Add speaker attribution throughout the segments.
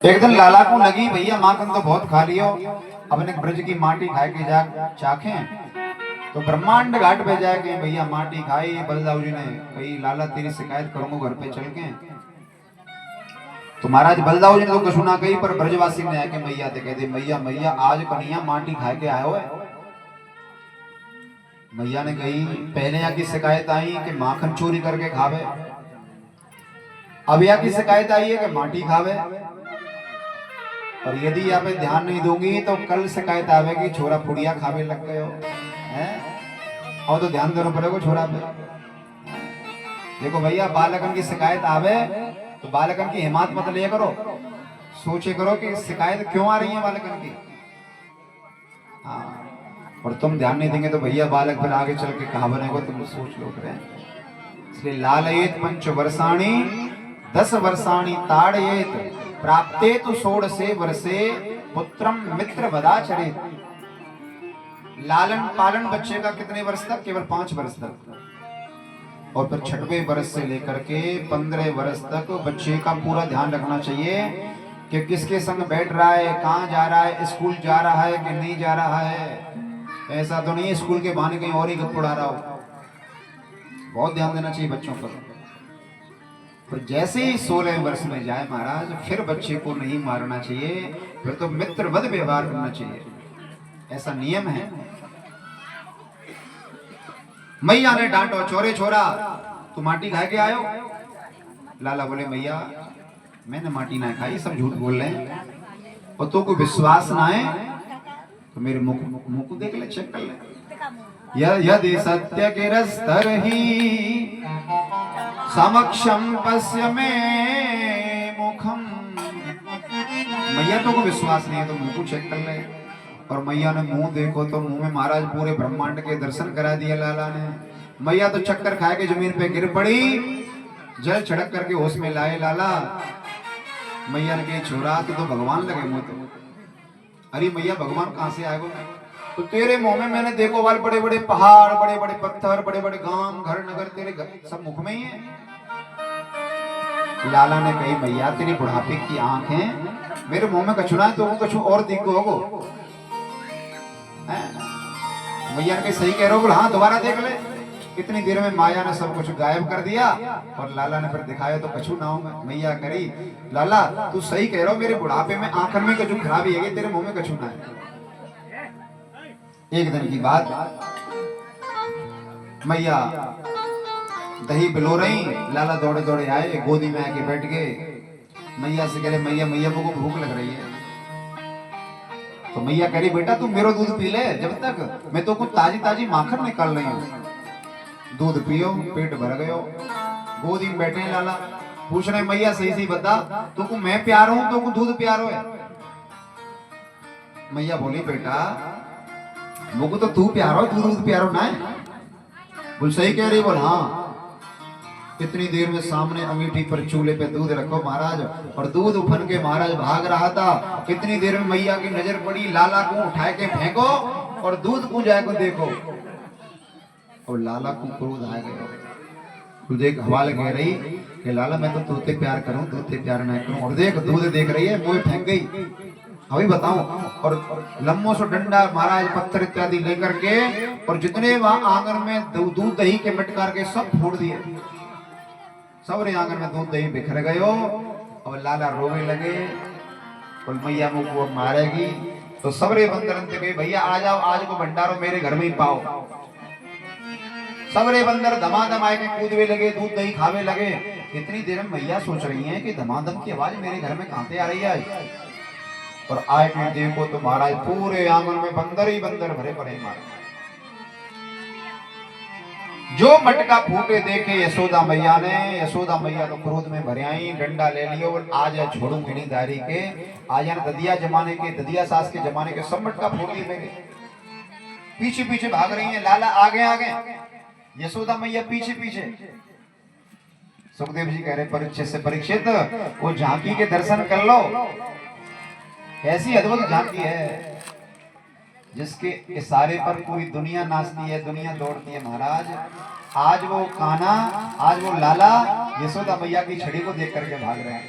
Speaker 1: एक दिन लाला को लगी भैया माखन तो बहुत खा लियो, अपने ब्रज की माटी खाए के जा चाखे। तो ब्रह्मांड घाट पे जाके भैया माटी खाई। बलदाऊ जी ने कही लाला तेरी शिकायत करूंगा घर पे चल के। तो महाराज बलदाऊ जी ने तो कछु ना कही, पर ब्रजवासी ने आके मैया से कह दी मैया मैया आज कन्हैया माटी खा के आयो है। मैया ने कही पहले यहाँ की शिकायत आई कि माखन चोरी करके खावे, अब यहाँ की शिकायत आई है कि माटी खावे। और यदि यहाँ पे ध्यान नहीं दूंगी तो कल शिकायत आवेगी छोरा पुड़िया खावे लग गए हो हैं। और तो ध्यान देना पड़ेगा छोरा पे। देखो भैया बालकन की शिकायत आवे तो बालकन की हिम्मत मत लिया करो, सोचे करो कि शिकायत क्यों आ रही है बालकन की। हाँ, और तुम ध्यान नहीं देंगे तो भैया बालक फिर आगे चल के कहा बनेगा तुम सोच लो। इसलिए लालयेत पंच वर्षाणी 10 वर्षाणी ताड़येत प्राप्ते तो 16 वर्षे पुत्रम मित्र वदाचरेत। लालन पालन बच्चे का कितने वर्ष तक? केवल 5 वर्ष तक। और फिर 6वें वर्ष से लेकर के 15 वर्ष तक बच्चे का पूरा ध्यान रखना चाहिए कि किसके संग बैठ रहा है, कहाँ जा रहा है, स्कूल जा रहा है कि नहीं जा रहा है। ऐसा तो नहीं स्कूल के बहाने कहीं और ही गप उड़ा रहा हो। बहुत ध्यान देना चाहिए बच्चों पर। पर जैसे ही 16 वर्ष में जाए महाराज फिर बच्चे को नहीं मारना चाहिए, फिर तो मित्रवत व्यवहार करना चाहिए, ऐसा नियम है। मैया ने डांटो चोरे छोरा तू माटी खा के आयो। लाला बोले मैया मैंने माटी ना खाई, सब झूठ बोल रहे हैं। और तो को विश्वास ना है तो मेरे मुंह को देख ले, चेक कर ले। यदि सत्य के रस्तर ही समक्षम पश्य में मुखम। मैया तो को विश्वास नहीं है तो मुंह को चेक कर ले। और मैया ने मुंह देखो तो मुंह में महाराज पूरे ब्रह्मांड के दर्शन करा दिए लाला ने। मैया तो चक्कर खा के जमीन पे गिर पड़ी, जल छिड़क करके होश में लाए लाला। मैया ने कही छोरा तो भगवान लगे मुंह तो। अरे मैया भगवान कहाँ से आएगा? तो तेरे मुंह में मैंने देखो वाल बड़े बड़े पहाड़, बड़े बड़े पत्थर, बड़े बड़े गांव घर नगर तेरे सब मुख में ही है। लाला ने कही मैया तेरी बुढ़ापे की आंख है, मेरे मुंह में कछुना है तो कछु और दिखो होगो। मैया ने कही सही कह रहे हो। हाँ दोबारा देख ले। इतनी देर में माया ने सब कुछ गायब कर दिया और लाला ने फिर दिखाया तो कछु ना हो। मैया करी लाला तू सही कह रहा हो, मेरे बुढ़ापे में आंखन में कछु खराबी है, तेरे मुंह में कछु ना है। एक दिन की बात, मैया दही बिलो रही, लाला दौड़े दौड़े आए, गोदी में आके बैठ गए। मैया से कह रहे मैया मैया को भूख लग रही है। तो मैया कह रही बेटा तू मेरा दूध पी ले, जब तक मैं तो कुछ ताजी ताजी माखन निकाल रही हूँ। दूध पियो, पेट भर गयो। गोदी में बैठे हैं लाला, पूछ रहे मैया सही सही बता तो को मैं प्यारो हूं तो को दूध प्यारो है? मैया बोली बेटा मुझको तो तू प्यारो, तू दूध प्यारो ना है। बोल सही कह रही। बोल हाँ। इतनी देर में सामने अंगीठी पर चूल्हे पे दूध रखो महाराज, और दूध उफन के महाराज भाग रहा था। कितनी देर में मैया की नजर पड़ी, लाला को उठाए के फेंको और दूध को जाए को देखो। और लाला को क्रोध आ गया। तू देख हवाल कह रही कि लाला मैं तो तूते प्यार करूं, तूते प्यार ना करूं। और देख दूध देख रही है, मुंह फेंक गई। अभी बताऊं। और लम्बो से डंडा महाराज पत्थर इत्यादि लेकर के और जितने वहां आंगन में दूध दही के मटकार के सब फोड़ दिए। सबरे आंगन में दूध दही बिखर गयो। और लाला रोने लगे और मैया मुझको मारेगी। तो सबरे बंदर गए भैया आ जाओ, आज को भंडारो मेरे घर में ही पाओ। सबरे बंदर धमाधम आए के कूदवे लगे, दूध दही खावे लगे। इतनी देर में मैया सोच रही हैं कि धमाधम की आवाज मेरे घर में कहां से आ रही है। और आए के देखो तो महाराज पूरे आंगन में बंदर ही बंदर भरे पड़े मारे। जो मटका फूटे देखे यशोदा मैया ने, यशोदा मैया तो क्रोध में भरे आई, डंडा ले लियो और आज छोड़ू घिनी दारी के। आज ददिया जमाने के, ददिया सास के जमाने के सब मटका फोड़ लिए मेरे। पीछे पीछे भाग रही है, लाला आगे आगे, यशोदा मैया पीछे पीछे। सुखदेव जी कह रहे परीक्षित से परीक्षित वो झांकी के दर्शन कर लो। ऐसी अद्भुत झांकी है जिसके इशारे पर पूरी दुनिया नाचती है, दुनिया दौड़ती है महाराज। आज वो कान्हा, आज वो लाला यशोदा मैया की छड़ी को देख करके भाग रहे हैं।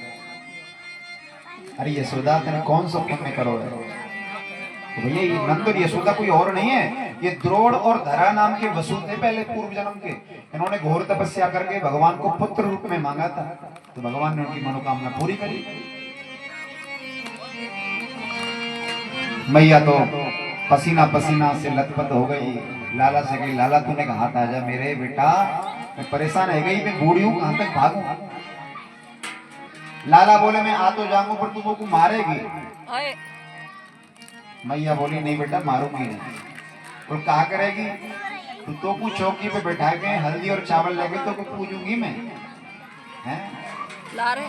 Speaker 1: अरे यशोदा तेने कौन सा पुण्य करो है? तो भैया ये नंद और यशोदा कोई और नहीं है, ये द्रोण और धरा नाम के वसु थे पहले पूर्व जन्म के। इन्होंने घोर तपस्या करके भगवान को पुत्र रूप में मांगा था, तो भगवान ने उनकी मनोकामना पूरी करी। मैया तो पसीना पसीना से लथपथ हो गई, लाला से गई, लाला तूने कहा था आजा मेरे बेटा, मैं परेशान है गई, मैं बूढ़ी हूं, कहां तक भागूं? लाला बोले मैं आ तो जाऊंगा पर तू को मारेगी। मैया बोली नहीं बेटा मारूंगी नहीं। और कहा करेगी तो को चौकी पे बैठा के हल्दी और चावल लेके तो को पूजूंगी मैं, हैं?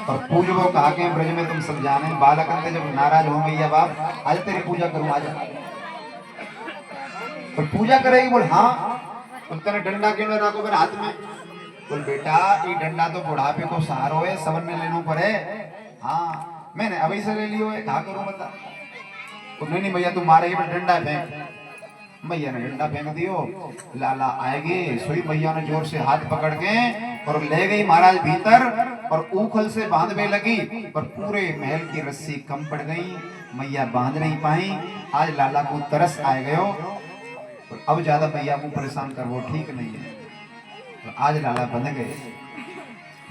Speaker 1: और पूजो कहा के ब्रज में तुम सब जाने, बालक अंते जब नाराज हो मैया बाप आज तेरी पूजा करूं आजा। और पूजा करेगी बोल हाँ, तुम तेरे डंडा क्यों रखो मेरे हाथ में? बोल बेटा ये डंडा तो बुढ़ापे को सहारो है, सबन में लेना पड़े। हाँ मैंने अभी से ले लियो है, कहा करूं बता? तो नहीं भैया तू मारेगी मैं डंडा फेंक। मैया ने डंडा फेंक दियो, लाला आएगी, सोई मैया ने जोर से हाथ पकड़ के और ले गई महाराज भीतर और ऊखल से बांधने लगी, पर पूरे महल की रस्सी कम पड़ गई, मैया बांध नहीं पाई। आज लाला को तरस आ गयो, और अब ज्यादा मैया को परेशान कर वो ठीक नहीं है, तो आज लाला बंध गए।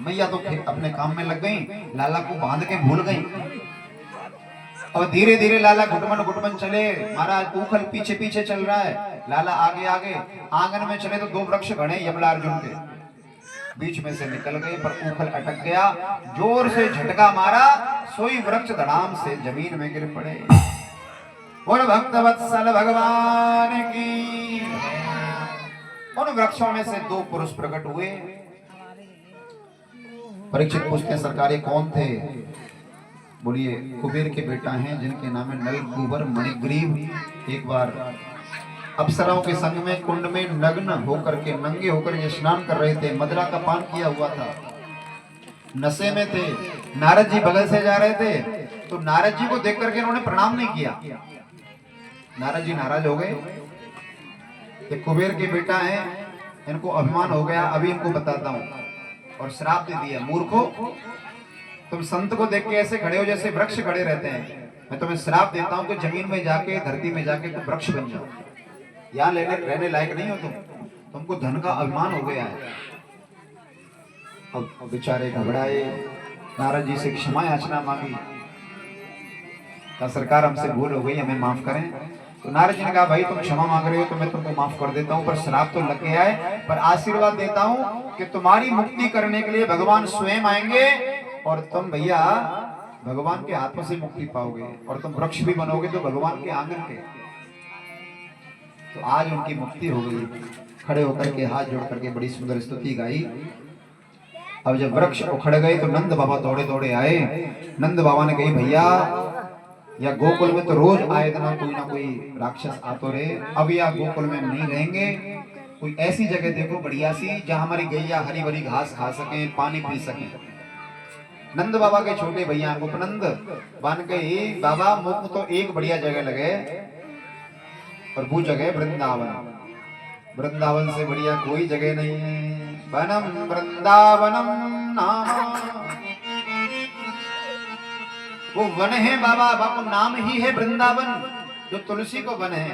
Speaker 1: मैया तो फिर अपने काम में लग गई, लाला को बांध के भूल गई। और धीरे धीरे लाला घुटमन चले, महाराज ऊखल पीछे पीछे चल रहा है, लाला आगे आगे। आंगन में चले तो दो वृक्ष खड़े यमला अर्जुन के, बीच में से निकल गए, पर ऊखल अटक गया, जोर से झटका मारा, सोई वृक्ष धड़ाम से जमीन में गिर पड़े। बोल भक्त वत्सल भगवान की। उन वृक्षों में से दो पुरुष प्रकट हुए। परीक्षित पूछते सरकार ये कौन थे? बोलिए कुबेर के बेटा हैं जिनके नाम है नल कुबर मणिग्रीव। एक बार अप्सराओं के संग में कुंड में नग्न होकर के नंगे होकर ये स्नान कर रहे थे, मदरा का पान किया हुआ था, नशे में थे। नारद जी बगल से जा रहे थे, तो नारद जी को देख करके इन्होंने प्रणाम नहीं किया। नारद जी नाराज हो गए, ये कुबेर के बेटा है, इनको अभिमान हो गया, अभी इनको बताता हूँ। और श्राप दे दिया, मूर्खो तुम संत को देख के ऐसे खड़े हो जैसे वृक्ष खड़े रहते हैं, मैं तुम्हें श्राप देता हूँ कि जमीन में जाके धरती में जाके तुम वृक्ष बन जाओ, यहाँ रहने लायक नहीं हो तुमको धन का अभिमान हो गया है। अब बेचारे घबराए, नारद जी से क्षमा याचना मांगी, कहा सरकार हमसे भूल हो गई, हमें माफ करें। तो नारद जी ने कहा भाई तुम क्षमा मांग रहे हो तो मैं तुमको माफ कर देता हूँ, पर श्राप तो लग गया है, पर आशीर्वाद देता हूँ कि तुम्हारी मुक्ति करने के लिए भगवान स्वयं आएंगे और तुम भैया भगवान के हाथों से मुक्ति पाओगे, और तुम वृक्ष भी बनोगे तो भगवान के आंगन के। तो आज उनकी मुक्ति हो गई। खड़े होकर के हाथ जोड़ करके बड़ी सुंदर स्तुति गाई। अब जब वृक्ष उखड़ गए तो नंद बाबा दौड़े दौड़े आए। नंद बाबा ने कही भैया या गोकुल में तो रोज आए दिन कोई ना कोई राक्षस आते रहे, अब या गोकुल में नहीं रहेंगे, कोई ऐसी जगह देखो बढ़िया सी जहां हमारी गैया हरी भरी घास खा सके, पानी पी सके। नंद बाबा के छोटे भैया उपनंद बन गए, बाबा मुख तो एक बढ़िया जगह लगे, और वो जगह वृंदावन। वृंदावन से बढ़िया कोई जगह नहीं है। वनम वृंदावनम नाम, वो वन है बाबा, बाबा नाम ही है वृंदावन, जो तुलसी को वन है।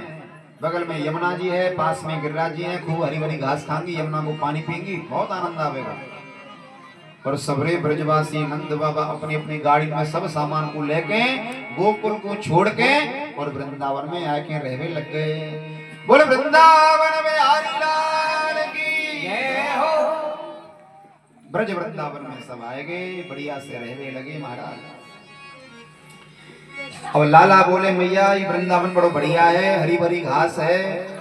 Speaker 1: बगल में यमुना जी है, पास में गिरिराज जी है, खूब हरी भरी घास खाएंगी, यमुना को पानी पिएंगी, बहुत आनंद आवेगा। और सबरे ब्रजवासी नंद बाबा अपनी अपनी गाड़ी में सब सामान को लेके गोकुल को छोड़ के और वृंदावन में आके रहने लग गए। बोले वृंदावन में हरि लाल की जय हो। ब्रज वृंदावन में सब आए गए, बढ़िया से रहने लगे महाराज। और लाला बोले मैया ये वृंदावन बड़ो बढ़िया है, हरी भरी घास है,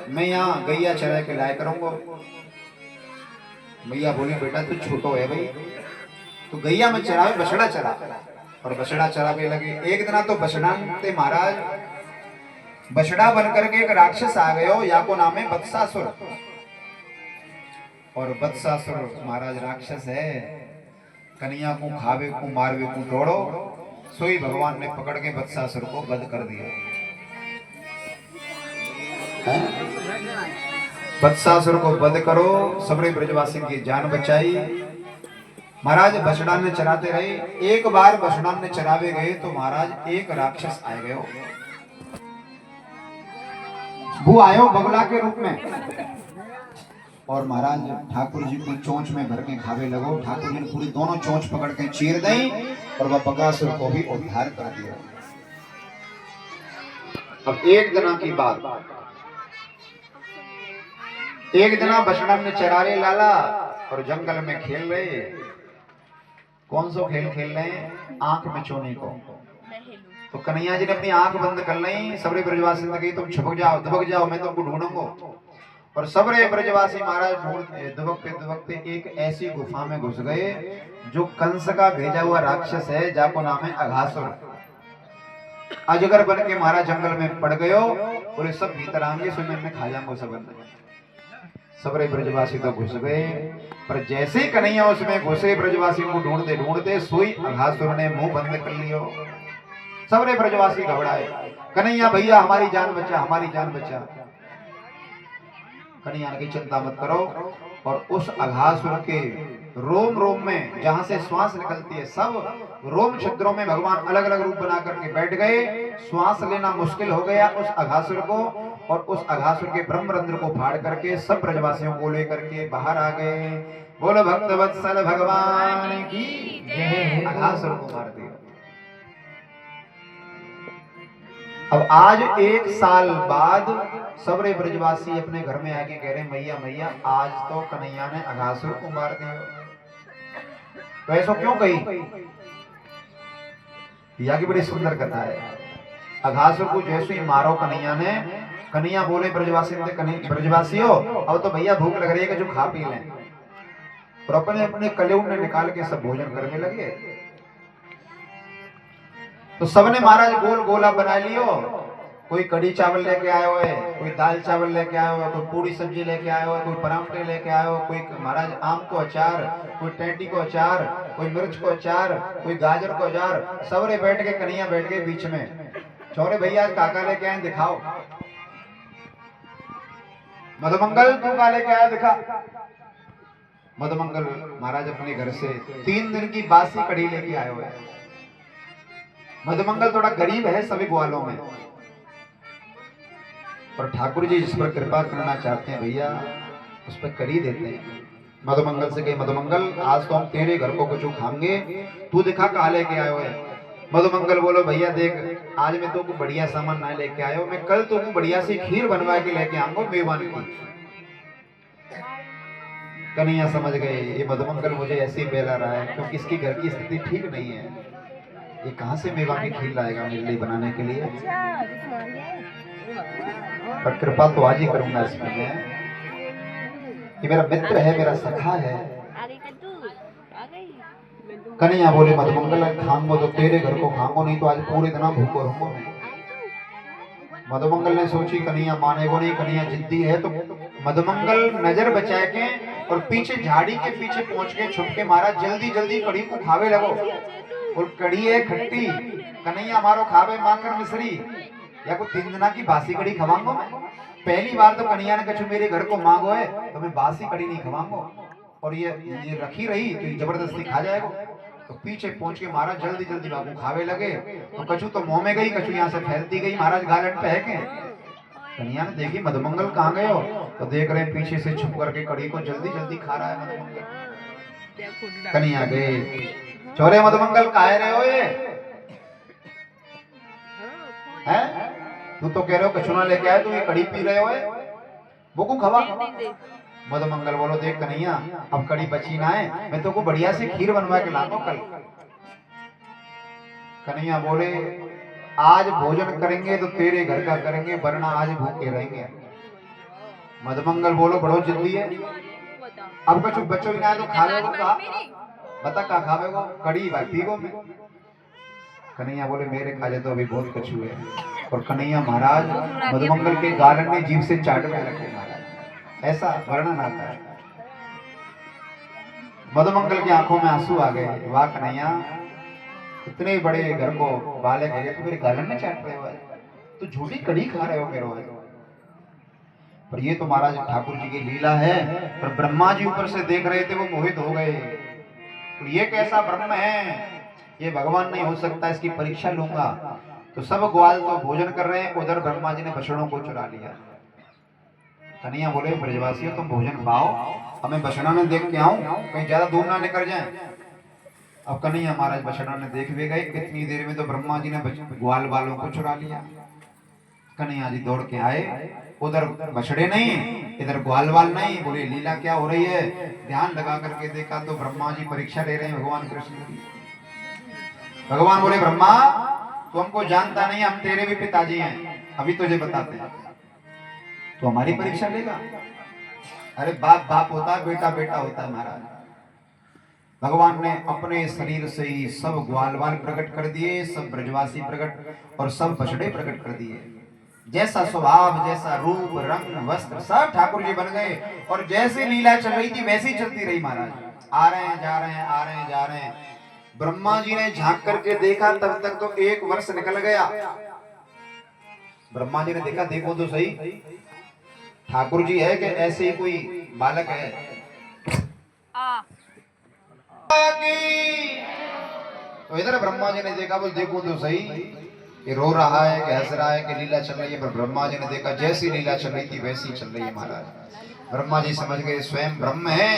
Speaker 1: मैं यहाँ गैया चरा के लाया करूंगा। मैया बोली बेटा तू छोटो है भाई, तो गैया में चरावे बछड़ा चरा, और बछड़ा चरावे लगे। एक दिन तो बछड़ा थे महाराज, बछड़ा बन करके एक राक्षस आ गयो, या को नाम है बत्सासुर। और बत्सासुर महाराज राक्षस है, कन्या को खावे को मारवे को दौड़ो, सोई भगवान ने पकड़ के बत्सासुर को वध कर दिया। बत्सासुर को वध करो, सबरे ब्रजवासी की जान बचाई। महाराज बछड़ा ने चराते रहे। एक बार बछड़ा ने चरावे गए तो महाराज एक राक्षस आए गए, वो आयो बगुला के रूप में, और महाराज ठाकुर जी को चोंच में भर के खावे लगो। ठाकुर जी ने पूरी दोनों चोंच पकड़ के चीर दी और वह बकासुर को भी उद्धार कर दिया। अब एक दिना की बात, एक दिना बछड़ा ने चरारे लाला और जंगल में खेल रहे। कौन सा खेल खेल रहे हैं? आंख में चोने को। तो कन्हैया जी ने अपनी आंख बंद कर ली। सबरे ब्रजवासी ने कही तुम छपक जाओ, दबक जाओ, मैं तुमको ढूंढूंगा। और सबरे ब्रजवासी महाराज दुबकते दुबकते एक ऐसी गुफा में घुस गए जो कंस का भेजा हुआ राक्षस है, जाको नाम है अघासुर। अजगर बन के महाराज जंगल में पड़ गयो। बोले सब भीतर आएंगे, सुन में खा जाऊंगा सब। सबरे ब्रजवासी तो घुस गए, पर जैसे ही कन्हैया उसमें घुसे, ब्रजवासी को ढूंढते ढूंढते सोई अघासुर ने मुंह बंद कर लियो। सबरे ब्रजवासी घबराए, कन्हैया भैया हमारी जान बचा, हमारी जान बचा। कन्हैया की चिंता मत करो। और उस अघासुर के रोम रोम में जहां से श्वास निकलती है, सब रोम छिद्रों में भगवान अलग अलग रूप बना करके बैठ गए। श्वास लेना मुश्किल हो गया उस अघासुर को, और उस अघासुर के ब्रह्मरंध्र को फाड़ करके सब ब्रजवासियों को लेकर के बाहर आ गए। बोलो भक्त वत्सल भगवान की जय। अघासुर को मार दिया। अब आज एक साल बाद सबरे ब्रजवासी अपने घर में आके कह रहे हैं मैया मैया आज तो कन्हैया ने अघासुर को मार दिया। तो ऐसा क्यों कही? यह की बड़ी सुंदर कथा है। अघासुर को जैसे ही मारो कन्हैया ने, कन्हैया बोले ब्रजवासी हो अब तो भैया भूख लग रही है कि जो खा पी लें। और अपने अपने कलेउन ने निकाल के सब भोजन करने लगे। तो सबने महाराज गोल गोला बना लियो। कोई कड़ी चावल लेके आए हुए, कोई दाल चावल लेके आए हुए, कोई पूरी सब्जी लेके आए हुए, कोई परांठे लेके आए हुए, कोई महाराज आम को अचार, कोई टेंटी को अचार, कोई मिर्च को अचार, कोई गाजर को अचार। सबरे बैठ के कन्हैया बैठ गए बीच में। चौरे भैया काका लेके आए, दिखाओ। मधुमंगल तू का लेके आया, दिखा। मधुमंगल महाराज अपने घर से 3 दिन की बासी कड़ी लेके आए हुए। मधुमंगल थोड़ा गरीब है सभी ग्वालों में, पर ठाकुर जी जिस पर कृपा करना चाहते हैं भैया उस पर कर ही देते हैं। मधुमंगल से कहे मधुमंगल आज तो हम तेरे घर को कुछ खाएंगे, तू दिखा कहा लेके आयो है। मधुमंगल बोलो भैया देख आज मैं तुमको बढ़िया सामान ना लेके आयो, मैं कल तुमको बढ़िया सी खीर बनवा के लेके आऊंगा मेवान की। कन्हैया समझ गए ये मधुमंगल मुझे ऐसे ही बेला रहा है क्योंकि इसकी घर की स्थिति ठीक नहीं है। ये कहां से मेवा की खीर लाएगा मेरे लिए बनाने के लिए? पर कृपा तो आज ही करूंगा इसमें मैं। ये मेरा मित्र है, मेरा सखा है। कन्हैया बोले मधुमंगल खाऊंगा तो तेरे घर को खाऊंगा, नहीं तो आज पूरे दिन भूखो रहूंगा मैं। मधुमंगल ने सोची कन्हैया मानेगो नहीं, कन्हैया जिद्दी है। तो मधुमंगल नजर बचा के और पीछे झाड़ी के पीछे पहुंच के छुप के महाराज जल्दी जल्दी कड़ी को खावे लगो। और कड़ी है खट्टी, कन्हैया मारो खावे माकर मिश्री, या कोई 3 दिना की बासी कड़ी खवाऊंगा मैं। पहली बार तो कन्हैया ने कहा मेरे घर को मांगो है तो मैं बासी कड़ी नहीं खवाऊंगा, और ये रखी रही तो ये जबरदस्ती खा जाएगा। तो पीछे पहुंच के महाराज जल्दी जल्दी बाबू खावे लगे। तो कछु तो मुंह में गई, कछु यहाँ से फैलती गई महाराज गालन पे है के। कन्हैया ने देखी मधुमंगल कहाँ गए हो, तो देख रहे पीछे से छुप करके कड़ी को जल्दी जल्दी खा रहा है मधुमंगल। कन्हैया गए, चोरे मधुमंगल काहे रहे हो ये हैं? तू तो कह रहे हो कछुना लेके आए, तू ये कड़ी पी रहे हो वो को खवा। मधुमंगल बोलो देख कन्हैया अब कड़ी बची ना है, मैं तो को बढ़िया से खीर बनवा के लाऊंगा कल। कन्हैया बोले आज भोजन करेंगे तो तेरे घर का करेंगे, वरना आज भूखे रहेंगे। मधुमंगल बोलो बड़ो जिद्दी है, अब कुछ बच्चों ही ना तो खा लो, बता का खावे को कड़ी भाई पीगो में। कन्हैया बोले मेरे खाले तो अभी बहुत कछु है। और कन्हैया महाराज मधुमंगल के गालन में जीभ से चाट में रखे महाराज, ऐसा वर्णन आता है। मधुमंगल की आंखों में आंसू आ गए। वाह कन्हैया इतने बड़े घर को बाले गए तो मेरे गालन में चाट रहे हो, तो झूठी कड़ी खा रहे हो मेरे। पर ये तो महाराज ठाकुर जी की लीला है। पर ब्रह्मा जी ऊपर से देख रहे थे, वो मोहित हो गए। तो ये कैसा ब्रह्म है, ये भगवान नहीं हो सकता, इसकी परीक्षा लूंगा। तो सब ग्वाल तो भोजन कर रहे हैं, उधर ब्रह्मा जी ने बछड़ों को चुरा लिया। कन्हैया बोले ब्रजवासियों तुम भोजन पाओ, हमें बछड़ा ने देख के आऊं, कहीं ज्यादा दूर ना निकल जाए। अब कन्हैया महाराज बछड़ा ने देख भी गए, कितनी देर में तो ब्रह्मा जी ने ग्वाल वालों को चुरा लिया। कन्हैया जी दौड़ के आए, उधर बछड़े नहीं, इधर ग्वाल वाल नहीं। बोले लीला क्या हो रही है? ध्यान लगा करके देखा तो ब्रह्मा जी परीक्षा ले रहे हैं भगवान कृष्ण की। भगवान बोले ब्रह्मा तू हमको जानता नहीं, हम तेरे भी पिताजी हैं, अभी तुझे बताते हैं, तो हमारी परीक्षा लेगा? अरे बाप बाप होता है, बेटा बेटा होता है महाराज। भगवान ने अपने शरीर से ही सब ग्वाल वाल प्रकट कर दिए, सब ब्रजवासी प्रकट और सब बछड़े प्रकट कर दिए। जैसा स्वभाव, जैसा रूप, रंग, वस्त्र सब ठाकुर जी बन गए। और जैसे लीला चल रही थी वैसी चलती रही महाराज। आ रहे हैं जा रहे हैं, आ रहे हैं जा रहे हैं। ब्रह्मा जी ने झांक करके देखा, तब तक तो 1 वर्ष निकल गया। ब्रह्मा जी ने देखा, देखो तो सही ठाकुर जी है कि ऐसे ही कोई बालक है। तो इधर ब्रह्मा जी ने देखा, बोल देखो तो सही ये रो रहा है कि हंस रहा है कि लीला चल रही है। पर ब्रह्मा जी ने देखा जैसी लीला चल रही थी वैसी चल रही है महाराज। ब्रह्मा जी समझ गए स्वयं ब्रह्म है,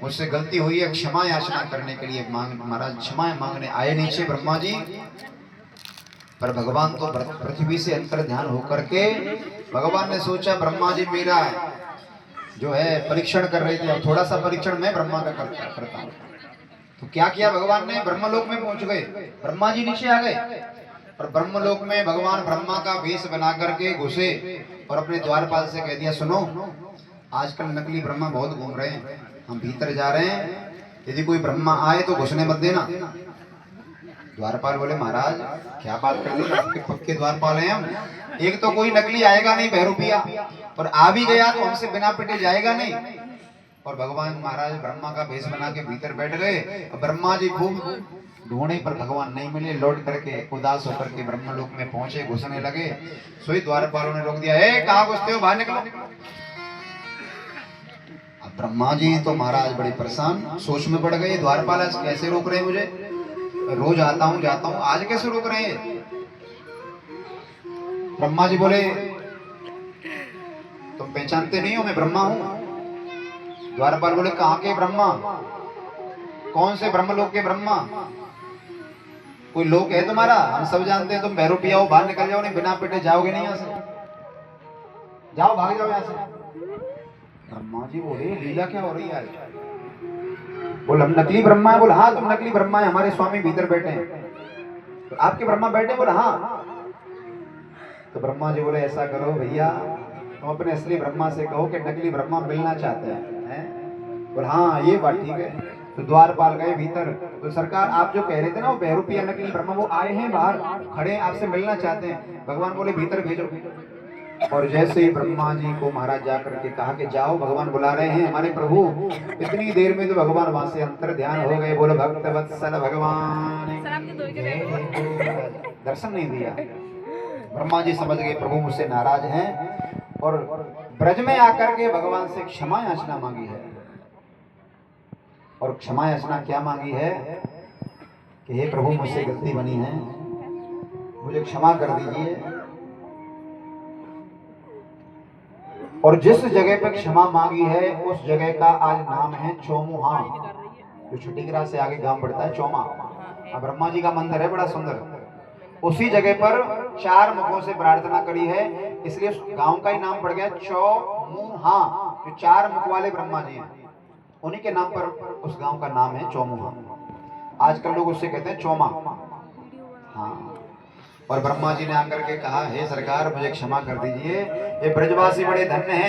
Speaker 1: मुझसे गलती हुई है, क्षमा याचना करने के लिए महाराज क्षमा मांगने आए नीचे ब्रह्मा जी। पर भगवान तो पृथ्वी से अंतर ध्यान होकर के भगवान ने सोचा ब्रह्मा जी मेरा जो है परीक्षण कर रहे थे, अब थोड़ा सा परीक्षण मैं ब्रह्मा का करता हूँ। तो क्या किया भगवान ने, ब्रह्मलोक में पहुंच गए। ब्रह्मा जी नीचे आ गए और ब्रह्मलोक में भगवान ब्रह्मा का वेश बना करके घुसे और अपने द्वारपाल से कह दिया सुनो आजकल नकली ब्रह्मा बहुत घूम रहे हैं, हम भीतर जा रहे हैं, यदि कोई ब्रह्मा आए तो घुसने मत देना। द्वारपाल बोले महाराज क्या बात कर दी, आपके पक्के द्वारपाल हैं हम, एक तो कोई नकली आएगा नहीं बहरूपिया, और आ भी गया तो हमसे बिना पिटे जाएगा नहीं। और भगवान महाराज ब्रह्मा का भेष बना के भीतर बैठ गए। ब्रह्मा जी खूब ढूंढे पर भगवान नहीं मिले, लौट करके उदास होकर के ब्रह्मलोक में पहुंचे, घुसने लगे। सोई द्वारपालों ने रोक दिया, ए कहाँ घुसते हो, बाहर निकलो। अब ब्रह्मा जी तो महाराज बड़े परेशान सोच में पड़ गए, द्वारपाल कैसे रोक रहे हैं मुझे, रोज आता हूं जाता हूं, आज कैसे रोक रहे हैं। ब्रह्मा जी बोले तुम पहचानते नहीं हो मैं ब्रह्मा हूं। द्वारपाल बोले कहाँ के ब्रह्मा, कौन से ब्रह्मलोक के ब्रह्मा, कोई लोक है तुम्हारा, हम सब जानते हैं तुम बहरूपिया हो, बाहर निकल जाओ, नहीं बिना पिटे जाओगे नहीं यहाँ से, जाओ भाग जाओ यहाँ से। ब्रह्मा जी बोले लीला क्या हो रही है, बोल हम नकली ब्रह्मा है। बोल हाँ तुम नकली ब्रह्मा है, हमारे स्वामी भीतर बैठे हैं। तो आपके ब्रह्मा बैठे, बोले हाँ। तो ब्रह्मा जी बोले ऐसा करो भैया तुम अपने असली ब्रह्मा से कहो कि नकली ब्रह्मा मिलना चाहते हैं। बोले हाँ ये बात ठीक है। तो द्वारपाल गए भीतर, तो सरकार आप जो कह रहे थे ना वो बहरूपिया नकली ब्रह्मा वो आए हैं बाहर खड़े आपसे मिलना चाहते हैं। भगवान बोले भीतर भेजो। और जैसे ही ब्रह्मा जी को महाराज जाकर के कहा कि जाओ भगवान बुला रहे हैं हमारे प्रभु, इतनी देर में तो भगवान वहां से अंतर ध्यान हो गए। बोलो भक्त वत्सल भगवान, दर्शन नहीं दिया। ब्रह्मा जी समझ गए प्रभु मुझसे नाराज हैं और ब्रज में आकर के भगवान से क्षमा याचना मांगी है। और क्षमा याचना क्या मांगी है कि हे प्रभु मुझसे गलती बनी है, मुझे क्षमा कर दीजिए। और जिस जगह पे क्षमा मांगी है उस जगह का आज नाम है चौमुहा, जो छुटिकरा से आगे गांव पड़ता है चौमा। ब्रह्मा जी का मंदिर है बड़ा सुंदर, उसी जगह पर 4 मुखों से प्रार्थना करी है, इसलिए उस गांव का ही नाम पड़ गया चौमुहा। जो 4 मुख वाले ब्रह्मा जी हैं उन्हीं के नाम पर उस गांव का नाम है चौमुहा। आजकल लोग उससे कहते हैं चौमा। हाँ, और ब्रह्मा जी ने आकर के कहा हे सरकार मुझे क्षमा कर दीजिए, ये ब्रजवासी बड़े धन्य हैं।